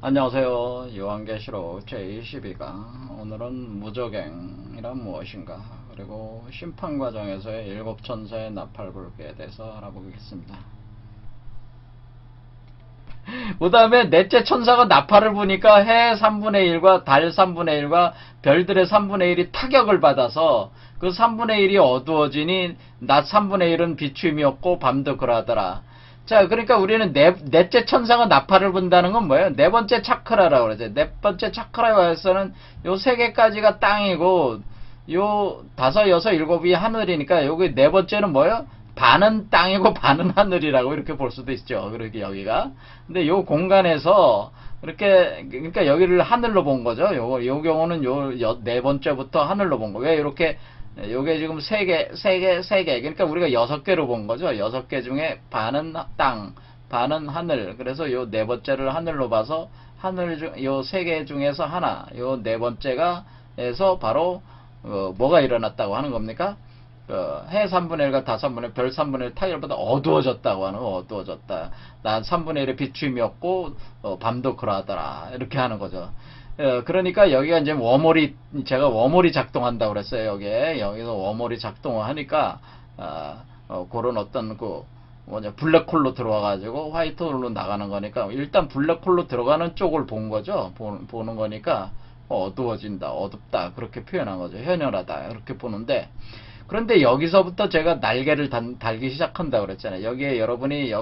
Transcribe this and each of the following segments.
안녕하세요. 요한계시록 제22강. 오늘은 무저갱이란 무엇인가, 그리고 심판 과정에서의 일곱 천사의 나팔불기에 대해서 알아보겠습니다. 그 다음에 넷째 천사가 나팔을 부니까 해 3분의 1과 달 3분의 1과 별들의 3분의 1이 타격을 받아서 그 3분의 1이 어두워지니 낮 3분의 1은 비춤이 없고 밤도 그러하더라. 자, 그러니까 우리는 넷째 천사가 나팔을 분다는 건 뭐예요? 네 번째 차크라라고 그러죠. 네 번째 차크라에서는 요 세 개까지가 땅이고, 요 다섯, 여섯, 일곱이 하늘이니까, 여기 네 번째는 뭐예요? 반은 땅이고 반은 하늘이라고 이렇게 볼 수도 있죠. 그렇게 여기가. 근데 요 공간에서 이렇게, 그러니까 여기를 하늘로 본 거죠. 요 경우는 네 번째부터 하늘로 본 거. 왜 이렇게, 요게 지금 세 개. 그러니까 우리가 6개로 본 거죠. 6개 중에 반은 땅, 반은 하늘. 그래서 요 네 번째를 하늘로 봐서 요 세 개 중에서 하나, 요 네 번째가 에서 바로 뭐가 일어났다고 하는 겁니까? 해 3분의 1과 다 3분의 1, 별 3분의 1 타결보다 어두워졌다고 하는 거. 어두워졌다. 난 3분의 1의 비춤이 없고 밤도 그러하더라. 이렇게 하는 거죠. 그러니까 여기가 이제 제가 워몰이 작동한다고 그랬어요. 여기서 워몰이 작동을 하니까 그런 어떤 블랙홀로 들어와가지고 화이트홀로 나가는 거니까, 일단 블랙홀로 들어가는 쪽을 본 거죠. 보는 거니까 어두워진다, 어둡다, 그렇게 표현한 거죠. 현열하다, 이렇게 보는데, 그런데 여기서부터 제가 날개를 달기 시작한다고 그랬잖아요. 여기에 여러분의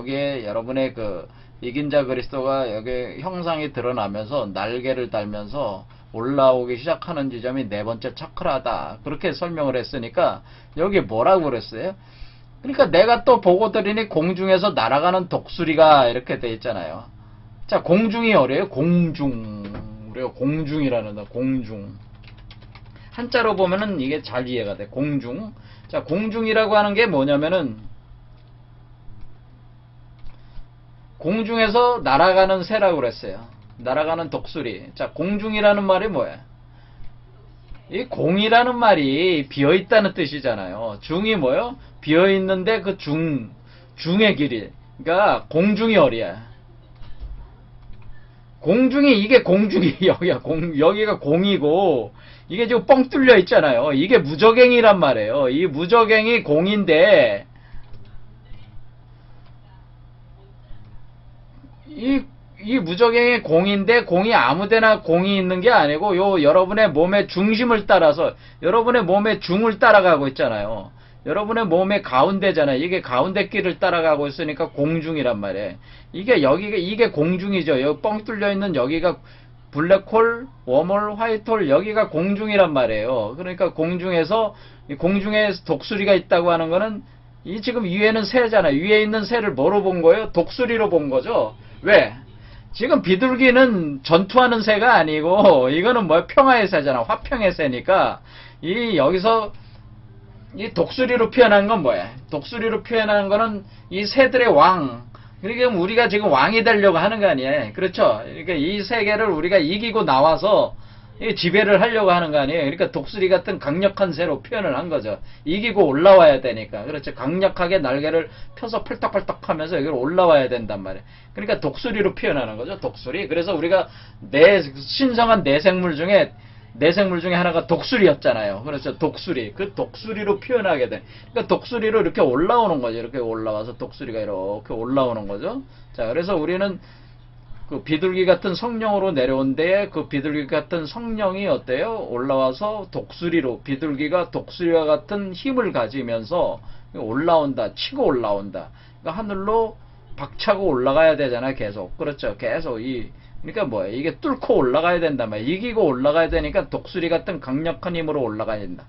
이긴 자 그리스도가 여기 형상이 드러나면서 날개를 달면서 올라오기 시작하는 지점이 네 번째 차크라다, 그렇게 설명을 했으니까 여기 뭐라고 그랬어요? 그러니까 내가 또 보고 들으니 공중에서 날아가는 독수리가 이렇게 돼 있잖아요. 자, 공중이 어려요. 우리가 공중이라는 거, 공중. 한자로 보면은 이게 잘 이해가 돼. 공중. 자, 공중이라고 하는 게 뭐냐면은, 공중에서 날아가는 새라고 그랬어요. 날아가는 독수리. 자, 공중이라는 말이 뭐야? 이 공이라는 말이 비어있다는 뜻이잖아요. 중이 뭐요? 비어있는데 그 중의 길이. 그러니까 공중이 어리야. 이게 공중이, 여기가 공이고, 이게 지금 뻥 뚫려 있잖아요. 이게 무저갱이란 말이에요. 이 무저갱이 공인데, 이 무저갱이 공인데, 공이 아무데나 공이 있는 게 아니고, 여러분의 몸의 중심을 따라서, 여러분의 몸의 중을 따라가고 있잖아요. 여러분의 몸의 가운데잖아요. 이게 가운데 길을 따라가고 있으니까 공중이란 말이에요. 이게 공중이죠. 여기 뻥 뚫려 있는 여기가 블랙홀, 웜홀, 화이트홀, 여기가 공중이란 말이에요. 그러니까 공중에 독수리가 있다고 하는 거는, 이 지금 위에는 새잖아요. 위에 있는 새를 뭐로 본 거예요? 독수리로 본 거죠. 왜? 지금 비둘기는 전투하는 새가 아니고, 이거는 평화의 새잖아. 화평의 새니까, 여기서 이 독수리로 표현한 건 뭐야? 독수리로 표현한 거는 이 새들의 왕. 그러니까 우리가 지금 왕이 되려고 하는 거 아니에요? 그렇죠? 그러니까 이 세계를 우리가 이기고 나와서 지배를 하려고 하는 거 아니에요? 그러니까 독수리 같은 강력한 새로 표현을 한 거죠. 이기고 올라와야 되니까. 그렇죠? 강력하게 날개를 펴서 펄떡펄떡 하면서 여기로 올라와야 된단 말이에요. 그러니까 독수리로 표현하는 거죠. 독수리. 그래서 우리가 신성한 내생물 중에 하나가 독수리였잖아요. 그렇죠. 독수리. 그 독수리로 표현하게 돼. 그러니까 독수리로 이렇게 올라오는 거죠. 이렇게 올라와서 독수리가 이렇게 올라오는 거죠. 자, 그래서 우리는 그 비둘기 같은 성령으로 내려온 데에 그 비둘기 같은 성령이 어때요? 올라와서 비둘기가 독수리와 같은 힘을 가지면서 올라온다. 치고 올라온다. 그러니까 하늘로 박차고 올라가야 되잖아요. 계속. 그렇죠. 계속 그러니까 뭐예요? 이게 뚫고 올라가야 된단 말이에요. 이기고 올라가야 되니까 독수리 같은 강력한 힘으로 올라가야 된다.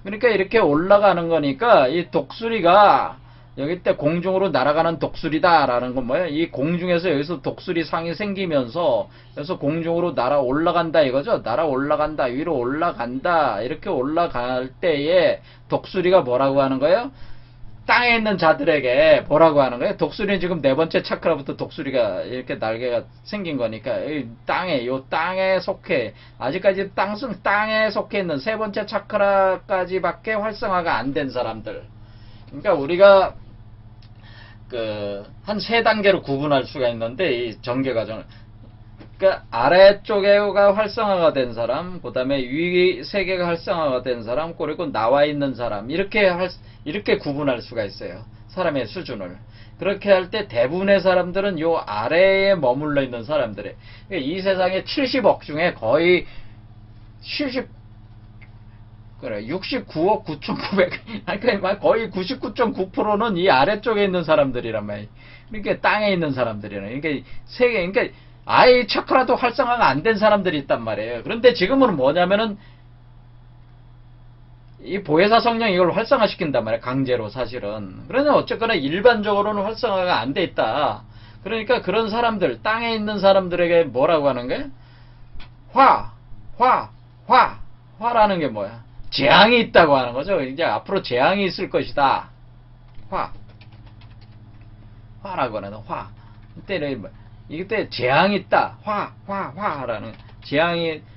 그러니까 이렇게 올라가는 거니까 이 독수리가 여기 때 공중으로 날아가는 독수리다라는 건 뭐예요? 이 공중에서 여기서 독수리 상이 생기면서 여기서 공중으로 올라간다 이거죠? 올라간다, 위로 올라간다, 이렇게 올라갈 때에 독수리가 뭐라고 하는 거예요? 땅에 있는 자들에게 뭐라고 하는 거예요? 독수리는 지금 네 번째 차크라부터 독수리가 이렇게 날개가 생긴 거니까, 땅에 속해, 아직까지 땅에 속해 있는 세 번째 차크라까지밖에 활성화가 안 된 사람들. 그러니까 우리가 한 세 단계로 구분할 수가 있는데, 이 전개 과정을 그러니까 아래쪽에가 활성화가 된 사람, 그 다음에 위 세계가 활성화가 된 사람, 그리고 나와 있는 사람, 이렇게 구분할 수가 있어요. 사람의 수준을. 그렇게 할 때 대부분의 사람들은 요 아래에 머물러 있는 사람들이에요. 그러니까 이 세상에 70억 중에 거의 69억 9,900, 그러니까 거의 99.9%는 이 아래쪽에 있는 사람들이란 말이에요. 그러니까 땅에 있는 사람들이란. 그러니까 그러니까 아예 차크라도 활성화가 안 된 사람들이 있단 말이에요. 그런데 지금은 뭐냐면은 이 보혜사 성령 이걸 활성화시킨단 말이에요. 강제로 사실은. 그러나 어쨌거나 일반적으로는 활성화가 안 돼 있다. 그러니까 그런 사람들, 땅에 있는 사람들에게 뭐라고 하는 거예요? 화라는 게 뭐야? 재앙이 있다고 하는 거죠. 이제 앞으로 재앙이 있을 것이다. 화라고 하는 화. 이때 재앙이 있다. 화라는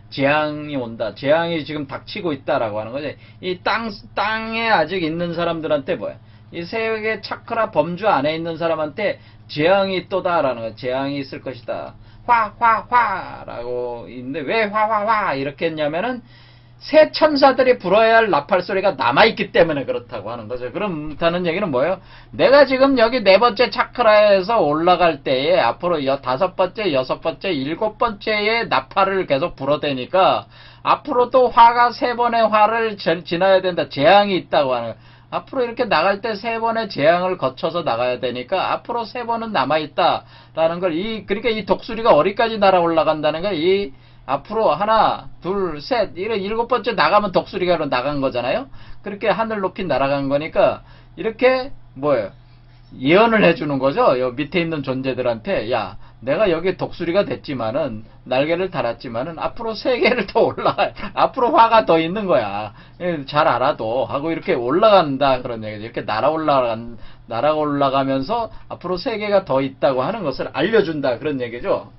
재앙이 온다. 재앙이 지금 닥치고 있다라고 하는 거지. 이 땅에 아직 있는 사람들한테 뭐야? 이 세계 차크라 범주 안에 있는 사람한테 재앙이 또다라는 거야. 재앙이 있을 것이다. 화라고 있는데 왜 화 이렇게 했냐면은 새 천사들이 불어야 할 나팔 소리가 남아있기 때문에 그렇다고 하는 거죠. 그렇다는 얘기는 뭐예요? 내가 지금 여기 네 번째 차크라에서 올라갈 때에 앞으로 다섯 번째, 여섯 번째, 일곱 번째의 나팔을 계속 불어대니까 앞으로 또 화가 세 번의 화를 지나야 된다. 재앙이 있다고 하는 거예요. 앞으로 이렇게 나갈 때 세 번의 재앙을 거쳐서 나가야 되니까 앞으로 세 번은 남아있다라는 걸 그러니까 이 독수리가 어디까지 날아 올라간다는 걸 앞으로 하나, 둘, 셋, 이래 일곱 번째 나가면 독수리가 나간 거잖아요? 그렇게 하늘 높이 날아간 거니까, 이렇게, 뭐예요? 예언을 해주는 거죠? 요 밑에 있는 존재들한테, 야, 내가 여기 독수리가 됐지만은, 날개를 달았지만은, 앞으로 세 개를 더 앞으로 화가 더 있는 거야. 잘 알아도, 하고 이렇게 올라간다, 그런 얘기죠. 이렇게 날아 올라가면서, 앞으로 세 개가 더 있다고 하는 것을 알려준다, 그런 얘기죠.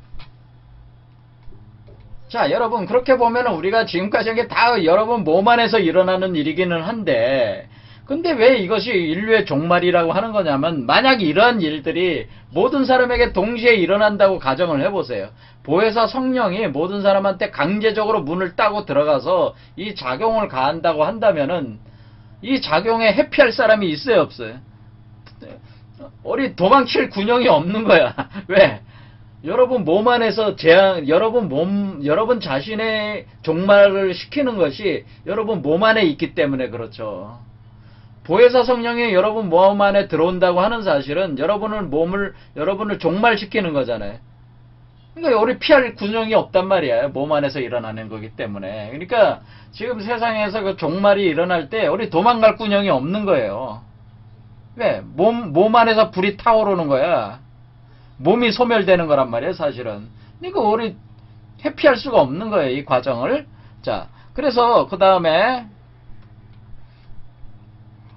자, 여러분, 그렇게 보면은 우리가 지금까지 한 게 다 여러분 몸 안에서 일어나는 일이기는 한데, 근데 왜 이것이 인류의 종말이라고 하는 거냐면, 만약 이러한 일들이 모든 사람에게 동시에 일어난다고 가정을 해보세요. 보혜사 성령이 모든 사람한테 강제적으로 문을 따고 들어가서 이 작용을 가한다고 한다면은, 이 작용에 회피할 사람이 있어요, 없어요? 도망칠 군형이 없는 거야. 왜? 여러분 몸 안에서 여러분 자신의 종말을 시키는 것이 여러분 몸 안에 있기 때문에 그렇죠. 보혜사 성령이 여러분 몸 안에 들어온다고 하는 사실은 여러분을 종말시키는 거잖아요. 그러니까 우리 피할 군형이 없단 말이야. 몸 안에서 일어나는 거기 때문에. 그러니까 지금 세상에서 그 종말이 일어날 때 우리 도망갈 군형이 없는 거예요. 왜? 몸 안에서 불이 타오르는 거야. 몸이 소멸되는 거란 말이에요, 사실은. 그러니까 우리 회피할 수가 없는 거예요, 이 과정을. 자, 그래서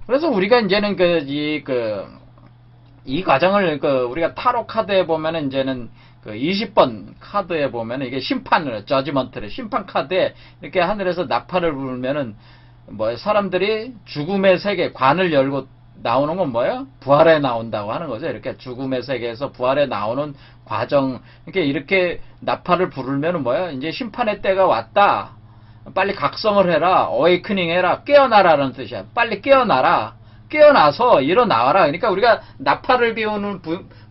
그래서 우리가 이제는 이 과정을 우리가 타로 카드에 보면은 이제는 20번 카드에 보면은 이게 저지먼트를 심판 카드에 이렇게 하늘에서 나팔을 불면은 사람들이 죽음의 세계 관을 열고 나오는 건 뭐예요? 부활에 나온다고 하는 거죠. 이렇게 죽음의 세계에서 부활에 나오는 과정. 이렇게 나팔을 부르면은 뭐예요? 이제 심판의 때가 왔다. 빨리 각성을 해라. 어웨이크닝 해라. 깨어나라는 뜻이야. 빨리 깨어나라. 깨어나서 일어나와라. 그러니까 우리가 나팔을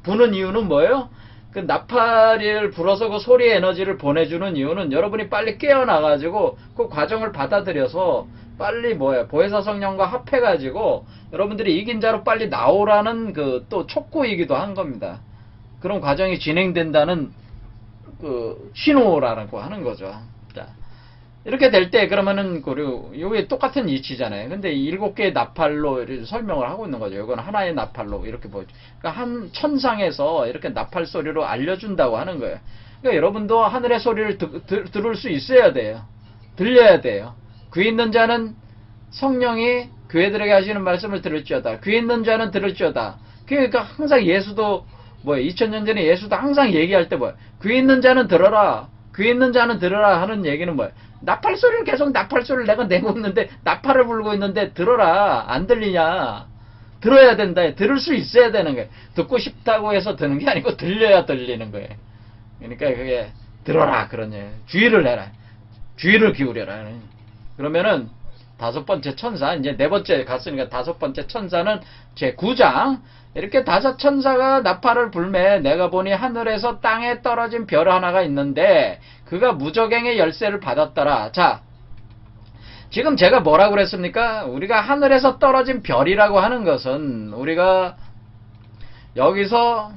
부는 이유는 뭐예요? 그 나팔을 불어서 그 소리의 에너지를 보내주는 이유는 여러분이 빨리 깨어나가지고 그 과정을 받아들여서 빨리 보혜사 성령과 합해가지고 여러분들이 이긴 자로 빨리 나오라는 또 촉구이기도 한 겁니다. 그런 과정이 진행된다는 신호라고 하는 거죠. 자, 이렇게 될 때 그러면은 요게 똑같은 이치잖아요. 근데 7개의 나팔로 이렇게 설명을 하고 있는 거죠. 이건 하나의 나팔로 이렇게 보여줘. 그러니까 한 천상에서 이렇게 나팔 소리로 알려준다고 하는 거예요. 그러니까 여러분도 하늘의 소리를 들을 수 있어야 돼요. 들려야 돼요. 귀 있는 자는 성령이 교회들에게 하시는 말씀을 들을지어다. 귀 있는 자는 들을지어다. 그러니까 항상 예수도 2000년 전에 예수도 항상 얘기할 때 귀 있는 자는 들어라. 귀 있는 자는 들어라 하는 얘기는 나팔 소리를 계속 나팔 소리를 내가 내고 있는데 나팔을 불고 있는데 들어라. 안 들리냐. 들어야 된다. 들을 수 있어야 되는 거예요. 듣고 싶다고 해서 듣는 게 아니고 들려야 들리는 거예요. 그러니까 그게 들어라 그러네. 주의를 해라. 주의를 기울여라. 그러면은 다섯 번째 천사, 이제 네 번째 갔으니까 다섯 번째 천사는 제9장. 이렇게 다섯 천사가 나팔을 불매 내가 보니 하늘에서 땅에 떨어진 별 하나가 있는데 그가 무저갱의 열쇠를 받았더라. 자, 지금 제가 뭐라고 그랬습니까? 우리가 하늘에서 떨어진 별이라고 하는 것은 우리가 여기서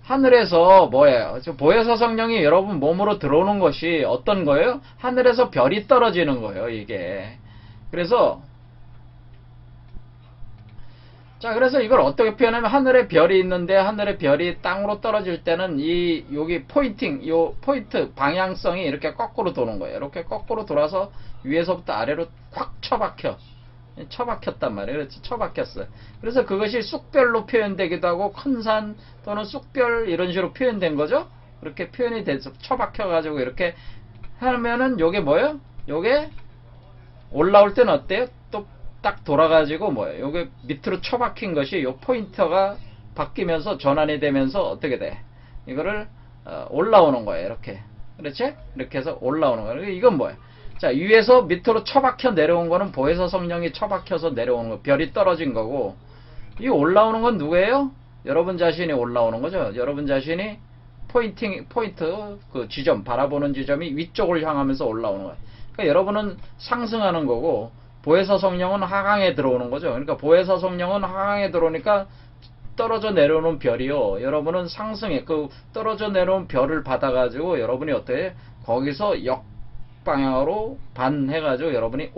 하늘에서 뭐예요? 보혜사 성령이 여러분 몸으로 들어오는 것이 어떤 거예요? 하늘에서 별이 떨어지는 거예요, 이게. 그래서 자, 그래서 이걸 어떻게 표현하면 하늘에 별이 있는데 하늘에 별이 땅으로 떨어질 때는 여기 포인팅, 요 포인트 방향성이 이렇게 거꾸로 도는 거예요. 이렇게 거꾸로 돌아서 위에서부터 아래로 콱 처박혔단 말이에요. 그렇지, 처박혔어요. 그래서 그것이 쑥별로 표현되기도 하고 큰 산 또는 쑥별 이런 식으로 표현된 거죠. 그렇게 표현이 돼서 처박혀가지고 이렇게 하면은 요게 뭐예요? 요게 올라올 때는 어때요? 또 딱 돌아가지고 뭐예요? 요게 밑으로 처박힌 것이 요 포인터가 바뀌면서 전환이 되면서 어떻게 돼? 이거를 올라오는 거예요. 이렇게. 그렇지? 이렇게 해서 올라오는 거예요. 이건 뭐예요? 자, 위에서 밑으로 처박혀 내려온 거는 보혜사 성령이 처박혀서 내려오는 거, 별이 떨어진 거고, 이 올라오는 건 누구예요? 여러분 자신이 올라오는 거죠. 여러분 자신이 포인트, 그 지점, 바라보는 지점이 위쪽을 향하면서 올라오는 거예요. 그러니까 여러분은 상승하는 거고, 보혜사 성령은 하강에 들어오는 거죠. 그러니까 보혜사 성령은 하강에 들어오니까 떨어져 내려오는 별이요. 여러분은 상승에, 그 떨어져 내려온 별을 받아가지고 여러분이 어떻게 거기서 방향으로 반해가지고 여러분이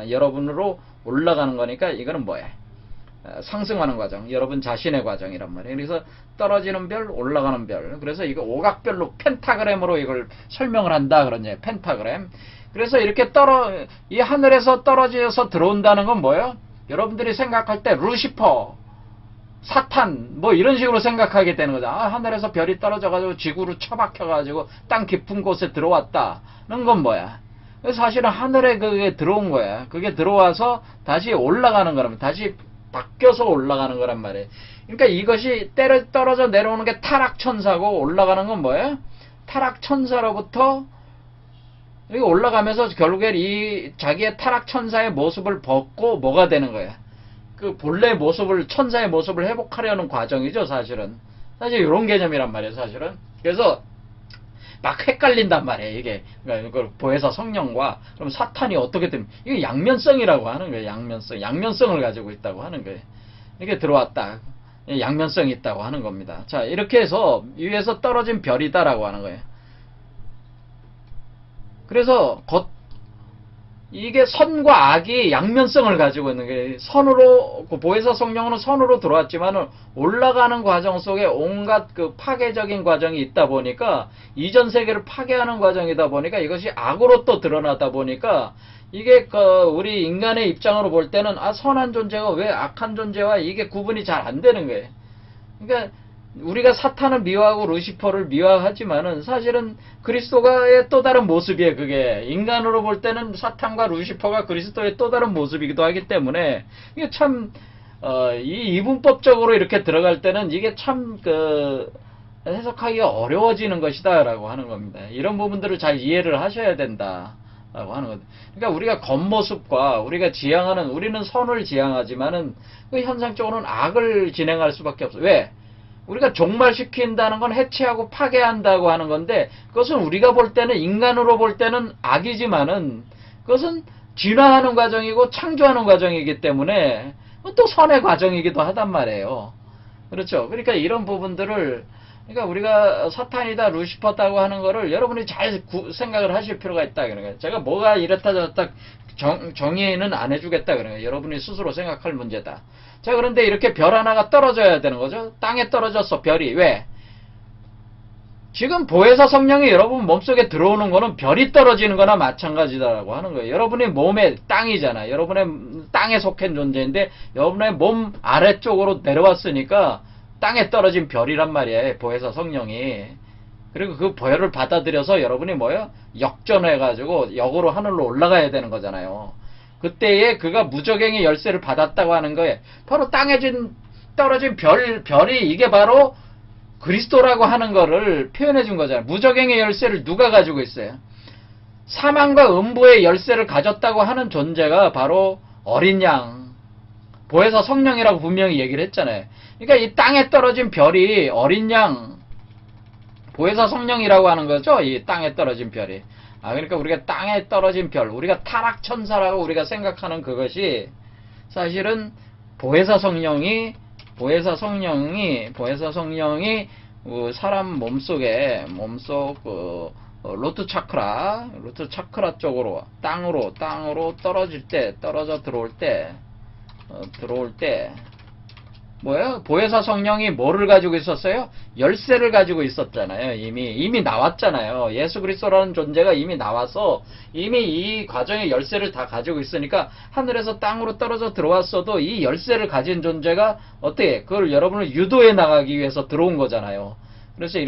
여러분으로 올라가는 거니까 이거는 뭐야? 상승하는 과정, 여러분 자신의 과정이란 말이에요. 그래서 떨어지는 별, 올라가는 별. 그래서 이거 오각별로 펜타그램으로 이걸 설명을 한다 그러냐? 펜타그램. 그래서 이렇게 이 하늘에서 떨어져서 들어온다는 건 뭐예요? 여러분들이 생각할 때 루시퍼, 사탄 뭐 이런 식으로 생각하게 되는 거죠. 아, 하늘에서 별이 떨어져가지고 지구로 처박혀가지고 땅 깊은 곳에 들어왔다는 건 뭐야? 사실은 하늘에 그게 들어온 거야. 그게 들어와서 다시 올라가는 거라면 다시 바뀌어서 올라가는 거란 말이에요. 그러니까 이것이 떨어져 내려오는 게 타락천사고 올라가는 건 뭐예요? 타락천사로부터 이거 올라가면서 결국에 이 자기의 타락천사의 모습을 벗고 뭐가 되는 거야? 그 본래 모습을, 천사의 모습을 회복하려는 과정이죠, 사실은. 사실 이런 개념이란 말이에요, 사실은. 그래서 막 헷갈린단 말이에요, 이게. 그러니까 이걸 보혜사 성령과 그럼 사탄이 어떻게 되면 이게 양면성이라고 하는 거예요, 양면성. 양면성을 가지고 있다고 하는 거예요. 이게 들어왔다. 양면성이 있다고 하는 겁니다. 자, 이렇게 해서 위에서 떨어진 별이다라고 하는 거예요. 그래서 이게 선과 악이 양면성을 가지고 있는 게 선으로 보혜사 성령은 선으로 들어왔지만 올라가는 과정 속에 온갖 그 파괴적인 과정이 있다 보니까 이전 세계를 파괴하는 과정이다 보니까 이것이 악으로 또 드러나다 보니까 이게 우리 인간의 입장으로 볼 때는 선한 존재가 왜 악한 존재와 이게 구분이 잘 안 되는 거예요. 그러니까 우리가 사탄을 미워하고 루시퍼를 미워하지만은 사실은 그리스도가의 또 다른 모습이에요. 그게 인간으로 볼 때는 사탄과 루시퍼가 그리스도의 또 다른 모습이기도 하기 때문에 이게 참 이 이분법적으로 이렇게 들어갈 때는 이게 참 해석하기가 어려워지는 것이다라고 하는 겁니다. 이런 부분들을 잘 이해를 하셔야 된다라고 하는 거죠. 그러니까 우리가 겉모습과 우리가 지향하는 우리는 선을 지향하지만은 그 현상적으로는 악을 진행할 수밖에 없어요. 왜? 우리가 종말시킨다는 건 해체하고 파괴한다고 하는 건데 그것은 우리가 볼 때는 인간으로 볼 때는 악이지만은 그것은 진화하는 과정이고 창조하는 과정이기 때문에 또 선의 과정이기도 하단 말이에요. 그렇죠. 그러니까 이런 부분들을 그러니까 우리가 사탄이다 루시퍼다고 하는 거를 여러분이 잘 생각을 하실 필요가 있다. 그러니까 제가 뭐가 이렇다 저렇다 정의는 안 해주겠다. 그러니까 여러분이 스스로 생각할 문제다. 자, 그런데 이렇게 별 하나가 떨어져야 되는 거죠. 땅에 떨어졌어, 별이. 왜? 지금 보혜사 성령이 여러분 몸속에 들어오는 거는 별이 떨어지는 거나 마찬가지다라고 하는 거예요. 여러분의 몸에 땅이잖아. 여러분의 땅에 속한 존재인데 여러분의 몸 아래쪽으로 내려왔으니까 땅에 떨어진 별이란 말이에요. 보혜사 성령이. 그리고 그 별을 받아들여서 여러분이 뭐예요? 역전해가지고 역으로 하늘로 올라가야 되는 거잖아요. 그때에 그가 무저갱의 열쇠를 받았다고 하는 거예요. 바로 땅에 떨어진 별이 이게 바로 그리스도라고 하는 거를 표현해 준 거잖아요. 무적행의 열쇠를 누가 가지고 있어요? 사망과 음부의 열쇠를 가졌다고 하는 존재가 바로 어린 양, 보혜사 성령이라고 분명히 얘기를 했잖아요. 그러니까 이 땅에 떨어진 별이 어린 양, 보혜사 성령이라고 하는 거죠. 이 땅에 떨어진 별이. 그러니까 우리가 땅에 떨어진 별, 우리가 타락천사라고 우리가 생각하는 그것이 사실은 보혜사 성령이 사람 몸속 로트 차크라 쪽으로 땅으로 떨어져 들어올 때 뭐예요? 보혜사 성령이 뭐를 가지고 있었어요? 열쇠를 가지고 있었잖아요. 이미 나왔잖아요. 예수 그리스도라는 존재가 이미 나와서 이미 이 과정의 열쇠를 다 가지고 있으니까 하늘에서 땅으로 떨어져 들어왔어도 이 열쇠를 가진 존재가 어떻게 그걸 여러분을 유도해 나가기 위해서 들어온 거잖아요. 그래서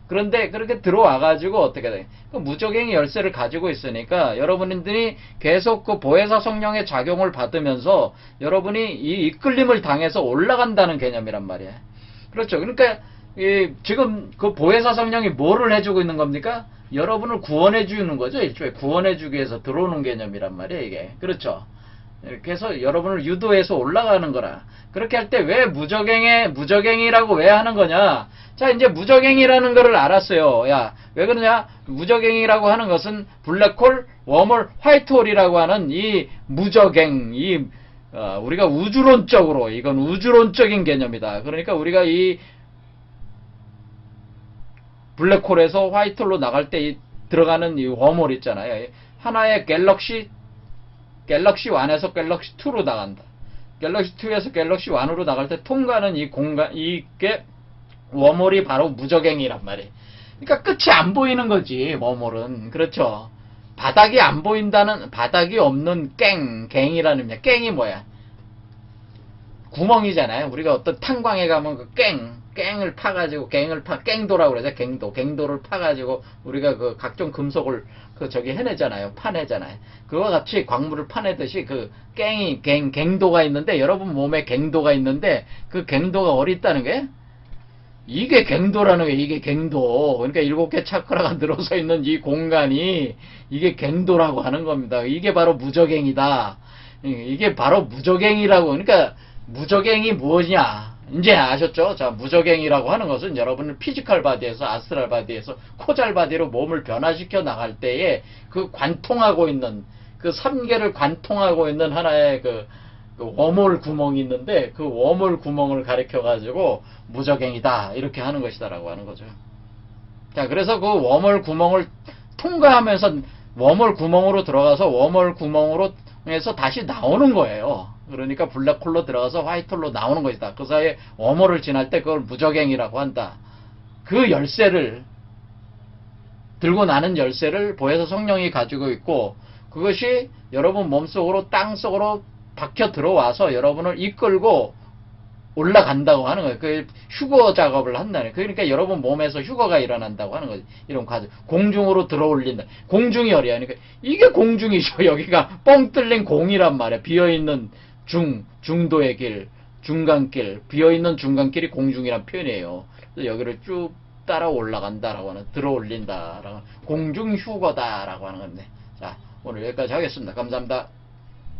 그런데 그렇게 들어와가지고 어떻게 돼? 그 무적행의 열쇠를 가지고 있으니까 여러분들이 계속 그 보혜사 성령의 작용을 받으면서 여러분이 이 이끌림을 당해서 올라간다는 개념이란 말이에요. 그렇죠. 그러니까 지금 그 보혜사 성령이 뭐를 해주고 있는 겁니까? 여러분을 구원해 주는 거죠. 일종의 구원해 주기 위해서 들어오는 개념이란 말이에요. 이게 그렇죠. 이렇게 해서 여러분을 유도해서 올라가는 거라. 그렇게 할 때 왜 무적행이라고 왜 하는 거냐? 자, 이제 무적행이라는 거를 알았어요. 야, 왜 그러냐? 무적행이라고 하는 것은 블랙홀, 웜홀, 화이트홀이라고 하는 이 무적행, 우리가 우주론적으로, 이건 우주론적인 개념이다. 그러니까 우리가 이 블랙홀에서 화이트홀로 나갈 때 들어가는 이 웜홀 있잖아요. 하나의 갤럭시 1에서 갤럭시 2로 나간다. 갤럭시 2에서 갤럭시 1으로 나갈 때 통과하는 이 공간, 이게 웜홀이 바로 무적행이란 말이에요. 그러니까 끝이 안 보이는 거지, 웜홀은. 그렇죠. 바닥이 없는 갱이라는 의미야. 갱이 뭐야? 구멍이잖아요. 우리가 어떤 탄광에 가면 그 갱을 파가지고, 갱도라고 그러죠. 갱도를 파가지고, 우리가 그 각종 금속을 해내잖아요. 파내잖아요. 그와 같이 광물을 파내듯이 갱도가 있는데, 여러분 몸에 갱도가 있는데, 그 갱도가 어디 있다는 거예요? 이게 갱도라는 거예요. 이게 갱도. 그러니까 7개 차크라가 늘어서 있는 이 공간이, 이게 갱도라고 하는 겁니다. 이게 바로 무적행이다. 이게 바로 무적행이라고. 그러니까, 무적행이 무엇이냐? 이제 아셨죠? 자, 무적행이라고 하는 것은 여러분을 피지컬 바디에서 아스트랄 바디에서 코잘 바디로 몸을 변화시켜 나갈 때에 그 관통하고 있는 그 3개를 관통하고 있는 하나의 그 웜홀 구멍이 있는데 그 웜홀 구멍을 가리켜 가지고 무적행이다 이렇게 하는 것이다라고 하는 거죠. 자, 그래서 그 웜홀 구멍을 통과하면서 웜홀 구멍으로 들어가서 웜홀 구멍으로 해서 다시 나오는 거예요. 그러니까 블랙홀로 들어가서 화이트홀로 나오는 것이다. 그 사이에 웜홀을 지날 때 그걸 무적행이라고 한다. 그 열쇠를 들고 나는 열쇠를 보혜사 성령이 가지고 있고 그것이 여러분 몸속으로 땅속으로 박혀 들어와서 여러분을 이끌고 올라간다고 하는 거예요. 그 휴거 작업을 한다는 거예요. 그러니까 여러분 몸에서 휴거가 일어난다고 하는 거죠. 이런 과정. 공중으로 들어올린다. 공중이 어려요. 그러니까 이게 공중이죠. 여기가 뻥 뚫린 공이란 말이에요. 비어있는 중도의 길, 중간길, 비어있는 중간길이 공중이란 표현이에요. 그래서 여기를 쭉 따라 올라간다라고 하는, 들어올린다라고 하는, 공중 휴거다라고 하는 건데. 자, 오늘 여기까지 하겠습니다. 감사합니다.